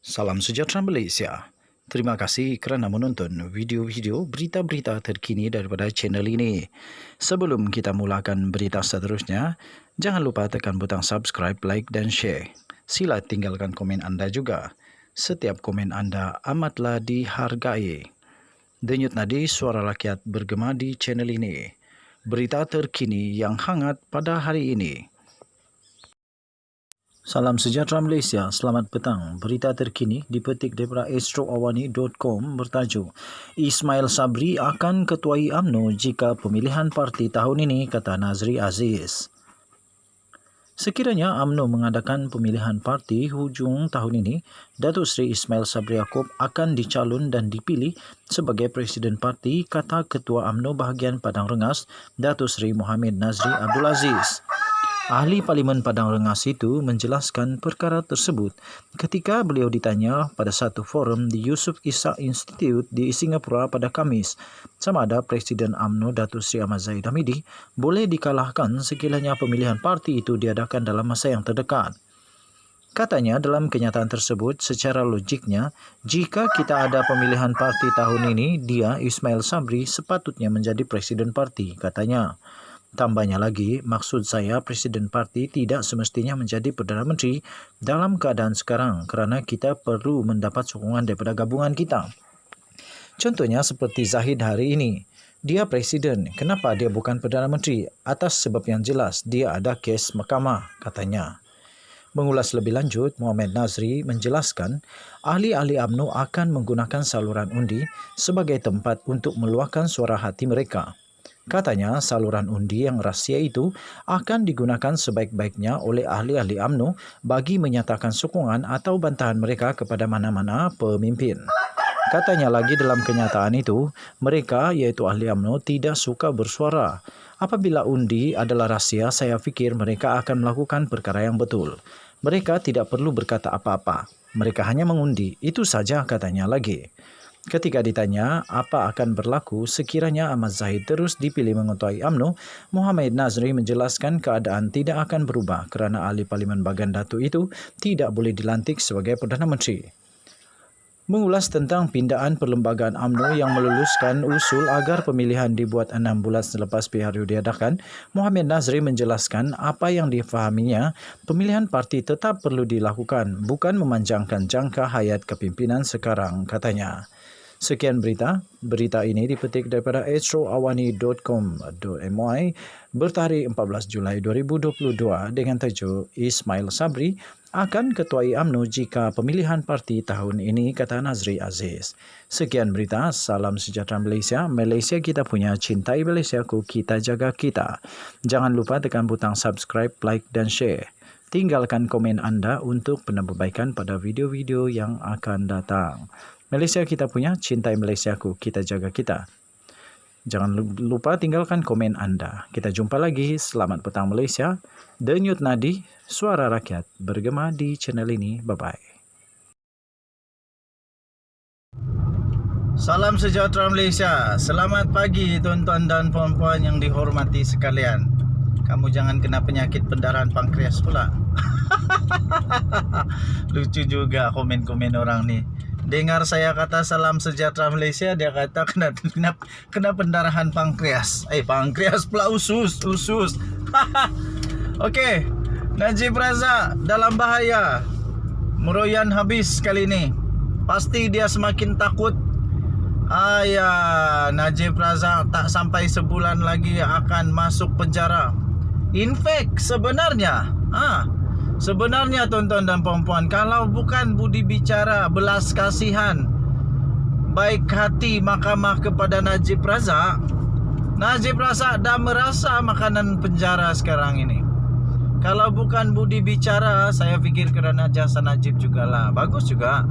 Salam sejahtera Malaysia. Terima kasih kerana menonton video-video berita-berita terkini daripada channel ini. Sebelum kita mulakan berita seterusnya, jangan lupa tekan butang subscribe, like dan share. Sila tinggalkan komen anda juga. Setiap komen anda amatlah dihargai. Denyut nadi suara rakyat bergema di channel ini. Berita terkini yang hangat pada hari ini. Salam sejahtera Malaysia, selamat petang. Berita terkini dipetik daripada astroawani.com bertajuk Ismail Sabri akan ketuai UMNO jika pemilihan parti tahun ini, kata Nazri Aziz. Sekiranya UMNO mengadakan pemilihan parti hujung tahun ini, Datuk Seri Ismail Sabri Yaakob akan dicalon dan dipilih sebagai Presiden Parti, kata Ketua UMNO bahagian Padang Rengas, Datuk Seri Mohamed Nazri Abdul Aziz. Ahli Parlimen Padang Rengas itu menjelaskan perkara tersebut ketika beliau ditanya pada satu forum di Yusof Ishak Institute di Singapura pada Khamis sama ada Presiden UMNO Datuk Seri Ahmad Zahid Hamidi boleh dikalahkan sekiranya pemilihan parti itu diadakan dalam masa yang terdekat. Katanya dalam kenyataan tersebut, secara logiknya, jika kita ada pemilihan parti tahun ini, dia, Ismail Sabri, sepatutnya menjadi Presiden Parti, katanya. Tambahnya lagi, maksud saya Presiden Parti tidak semestinya menjadi Perdana Menteri dalam keadaan sekarang kerana kita perlu mendapat sokongan daripada gabungan kita. Contohnya seperti Zahid hari ini. Dia Presiden, kenapa dia bukan Perdana Menteri? Atas sebab yang jelas, dia ada kes mahkamah, katanya. Mengulas lebih lanjut, Mohamed Nazri menjelaskan ahli-ahli UMNO akan menggunakan saluran undi sebagai tempat untuk meluahkan suara hati mereka. Katanya, saluran undi yang rahsia itu akan digunakan sebaik-baiknya oleh ahli-ahli UMNO bagi menyatakan sokongan atau bantahan mereka kepada mana-mana pemimpin. Katanya lagi dalam kenyataan itu, mereka iaitu ahli UMNO tidak suka bersuara. Apabila undi adalah rahsia, saya fikir mereka akan melakukan perkara yang betul. Mereka tidak perlu berkata apa-apa. Mereka hanya mengundi. Itu saja, katanya lagi. Ketika ditanya apa akan berlaku sekiranya Ahmad Zahid terus dipilih mengetuai UMNO, Mohamed Nazri menjelaskan keadaan tidak akan berubah kerana ahli Parlimen Bagan Datuk itu tidak boleh dilantik sebagai Perdana Menteri. Mengulas tentang pindaan perlembagaan UMNO yang meluluskan usul agar pemilihan dibuat 6 bulan selepas PRU diadakan, Mohamed Nazri menjelaskan apa yang difahaminya, pemilihan parti tetap perlu dilakukan, bukan memanjangkan jangka hayat kepimpinan sekarang, katanya. Sekian berita ini dipetik daripada astroawani.com.my bertarikh 14 Julai 2022 dengan tajuk Ismail Sabri akan ketuai UMNO jika pemilihan parti tahun ini, kata Nazri Aziz. Sekian berita, salam sejahtera Malaysia. Malaysia kita punya, cintai Malaysiaku, kita jaga kita. Jangan lupa tekan butang subscribe, like dan share. Tinggalkan komen anda untuk penambahbaikan pada video-video yang akan datang. Malaysia kita punya, cintai Malaysiaku, kita jaga kita. Jangan lupa tinggalkan komen anda. Kita jumpa lagi. Selamat petang Malaysia. Denyut nadi, suara rakyat bergema di channel ini. Bye-bye. Salam sejahtera Malaysia. Selamat pagi tuan-tuan dan puan-puan yang dihormati sekalian. Kamu jangan kena penyakit pendarahan pankreas pula. Lucu juga komen-komen orang ni. Dengar saya kata salam sejahtera Malaysia, dia kata kena pendarahan pankreas. Pankreas pula usus. Okey. Najib Razak dalam bahaya. Meroyan habis kali ini. Pasti dia semakin takut. Najib Razak tak sampai sebulan lagi akan masuk penjara. In fact, sebenarnya tuan-tuan dan puan-puan, kalau bukan budi bicara, belas kasihan, baik hati mahkamah kepada Najib Razak dah merasa makanan penjara sekarang ini. Kalau bukan budi bicara, saya fikir kerana jasa Najib jugalah. Bagus juga.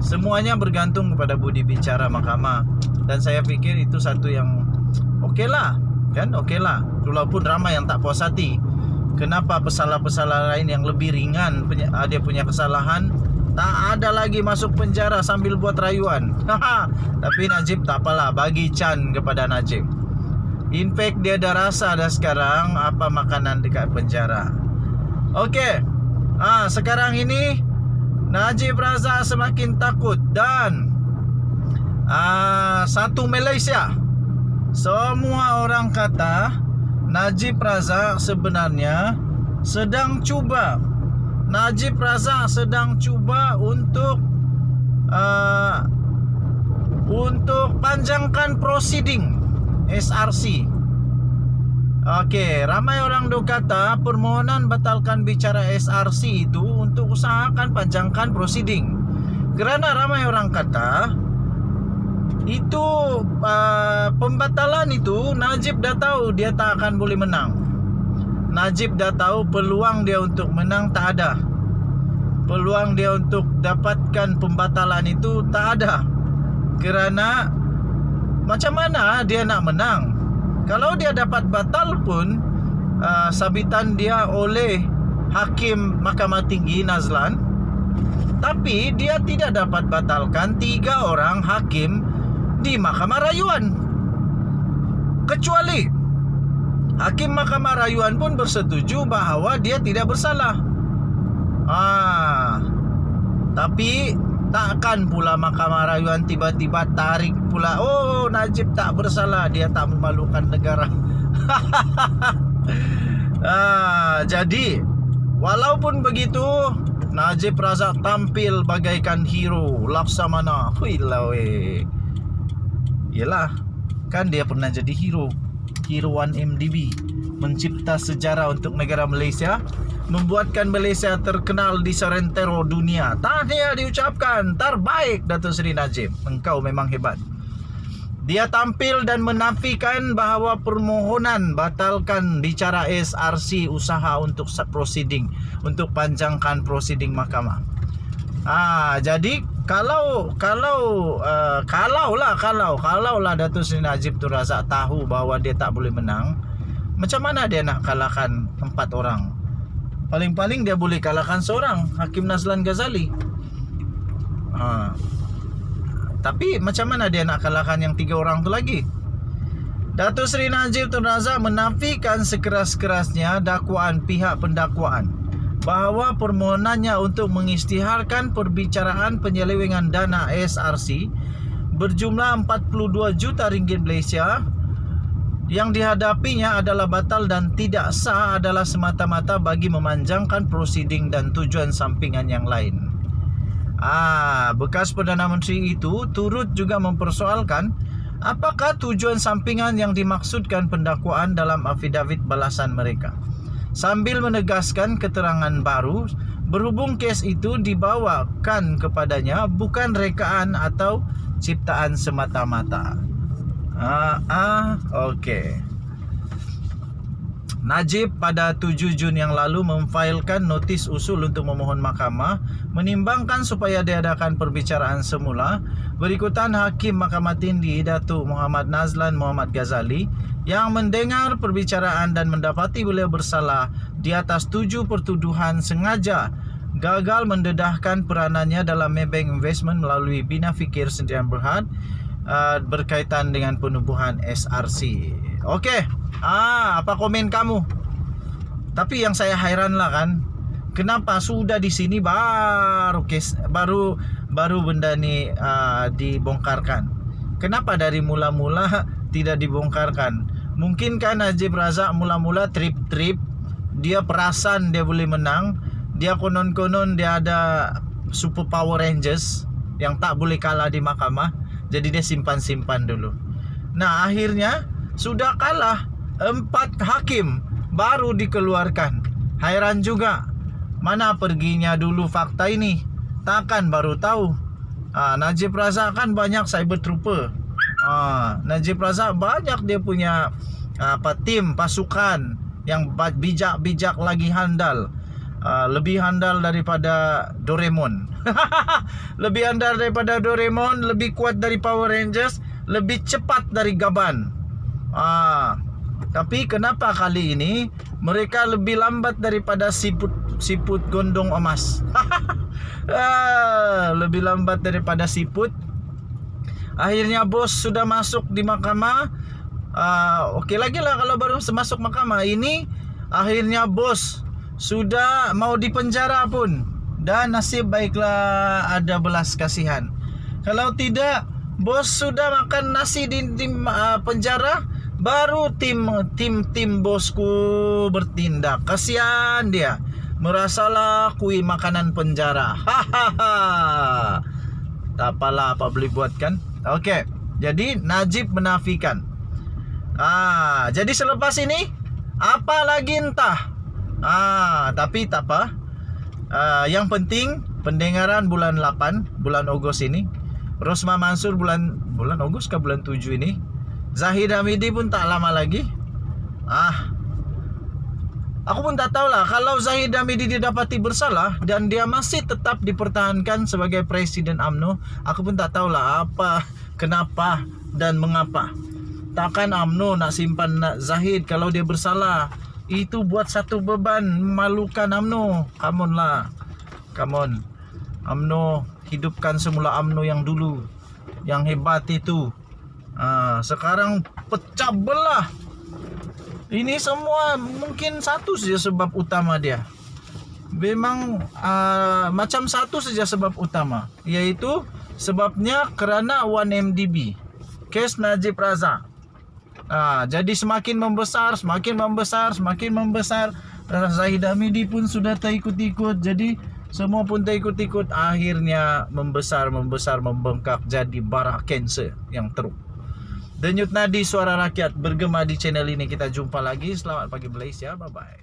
Semuanya bergantung kepada budi bicara mahkamah. Dan saya fikir itu satu yang okeylah. Walaupun ramai yang tak puas hati. Kenapa pesalah-pesalah lain yang lebih ringan dia punya kesalahan tak ada lagi masuk penjara sambil buat rayuan. Tapi Najib tak apalah, bagi can kepada Najib. In fact dia dah rasa dah sekarang apa makanan dekat penjara. Okey. Sekarang ini Najib Razak semakin takut dan satu Malaysia, semua orang kata Najib Razak sebenarnya sedang cuba. Najib Razak sedang cuba untuk panjangkan proceeding SRC. Okey, ramai orang kata permohonan batalkan bicara SRC itu untuk usahakan panjangkan proceeding. Kerana ramai orang kata itu pembatalan itu Najib dah tahu dia tak akan boleh menang. Najib dah tahu peluang dia untuk menang tak ada. Peluang dia untuk dapatkan pembatalan itu tak ada. Kerana macam mana dia nak menang? Kalau dia dapat batal pun sabitan dia oleh Hakim Mahkamah Tinggi Nazlan, tapi dia tidak dapat batalkan 3 orang hakim di Mahkamah Rayuan. Kecuali Hakim Mahkamah Rayuan pun bersetuju bahawa dia tidak bersalah. Tapi takkan pula Mahkamah Rayuan tiba-tiba tarik pula, oh Najib tak bersalah, dia tak memalukan negara. Jadi walaupun begitu, Najib Razak tampil bagaikan hero Laksamana. Yelah, kan dia pernah jadi hero 1MDB, mencipta sejarah untuk negara Malaysia, membuatkan Malaysia terkenal di serentero dunia. Tahniah diucapkan, terbaik Datuk Seri Najib, engkau memang hebat. Dia tampil dan menafikan bahawa permohonan batalkan bicara SRC usaha untuk proceeding, untuk panjangkan proceeding mahkamah. Jadi kalau Datuk Seri Najib tu Razak tahu bahawa dia tak boleh menang, macam mana dia nak kalahkan 4 orang? Paling-paling dia boleh kalahkan seorang, Hakim Nazlan Ghazali. Tapi macam mana dia nak kalahkan yang 3 orang tu lagi? Datuk Seri Najib Tun Razak menafikan sekeras-kerasnya dakwaan pihak pendakwaan bahawa permohonannya untuk mengisytiharkan perbicaraan penyelewengan dana SRC berjumlah 42 juta ringgit Malaysia yang dihadapinya adalah batal dan tidak sah adalah semata-mata bagi memanjangkan proceeding dan tujuan sampingan yang lain. Bekas Perdana Menteri itu turut juga mempersoalkan apakah tujuan sampingan yang dimaksudkan pendakwaan dalam afidavit balasan mereka, sambil menegaskan keterangan baru berhubung kes itu dibawakan kepadanya bukan rekaan atau ciptaan semata-mata. Okey. Najib pada 7 Jun yang lalu memfailkan notis usul untuk memohon mahkamah menimbangkan supaya diadakan perbicaraan semula berikutan Hakim Mahkamah Tinggi Datuk Muhammad Nazlan Muhammad Ghazali yang mendengar perbicaraan dan mendapati beliau bersalah di atas 7 pertuduhan sengaja gagal mendedahkan peranannya dalam Maybank Investment melalui Bina Fikir Sdn Bhd berkaitan dengan penubuhan SRC. Okey. Apa komen kamu? Tapi yang saya hairanlah kan, kenapa sudah di sini baru benda ni dibongkarkan? Kenapa dari mula-mula tidak dibongkarkan? Mungkin kan Najib Razak mula-mula trip-trip, dia perasan dia boleh menang, dia konon-konon dia ada Super Power Rangers yang tak boleh kalah di mahkamah, jadi dia simpan-simpan dulu. Nah, akhirnya sudah kalah 4 hakim baru dikeluarkan. Hairan juga, mana perginya dulu fakta ini? Takkan baru tahu. Najib Razak kan banyak cyber trooper. Najib Razak banyak dia punya tim pasukan yang bijak-bijak lagi handal. Lebih handal daripada Doraemon. Lebih handal daripada Doraemon, lebih kuat dari Power Rangers, lebih cepat dari Gaban. Tapi kenapa kali ini mereka lebih lambat daripada siput gondong emas? Lebih lambat daripada siput. Akhirnya bos sudah masuk di mahkamah. Okey lagi lah kalau baru masuk mahkamah. Ini akhirnya bos sudah mau dipenjara pun. dan nasib baiklah ada belas kasihan. Kalau tidak, bos sudah makan nasi di penjara, baru tim bosku bertindak. Kasihan dia, merasalah kui makanan penjara. Hahaha. Tak apalah, apa boleh buat kan. Okey, jadi Najib menafikan. Jadi selepas ini apa lagi entah. Tapi tak apa. Yang penting pendengaran bulan 8, bulan Ogos ini. Rosmah Mansur bulan Ogos ke bulan 7 ini. Zahid Hamidi pun tak lama lagi. Aku pun tak tahulah kalau Zahid Hamidi didapati bersalah dan dia masih tetap dipertahankan sebagai Presiden UMNO. Aku pun tak tahulah apa, kenapa dan mengapa. Takkan UMNO nak simpan Zahid kalau dia bersalah. Itu buat satu beban memalukan UMNO. Come on lah. Come on. UMNO, hidupkan semula UMNO yang dulu, yang hebat itu. Sekarang pecah belah. Ini semua mungkin satu saja sebab utama dia. Memang macam satu saja sebab utama, yaitu sebabnya kerana 1MDB, kes Najib Razak. Jadi semakin membesar. Zahid Hamidi pun sudah terikut-ikut. Jadi semua pun terikut-ikut. Akhirnya membesar, membengkak jadi bara kanser yang teruk. Denyut nadi suara rakyat bergema di channel ini. Kita jumpa lagi. Selamat pagi Malaysia. Bye-bye.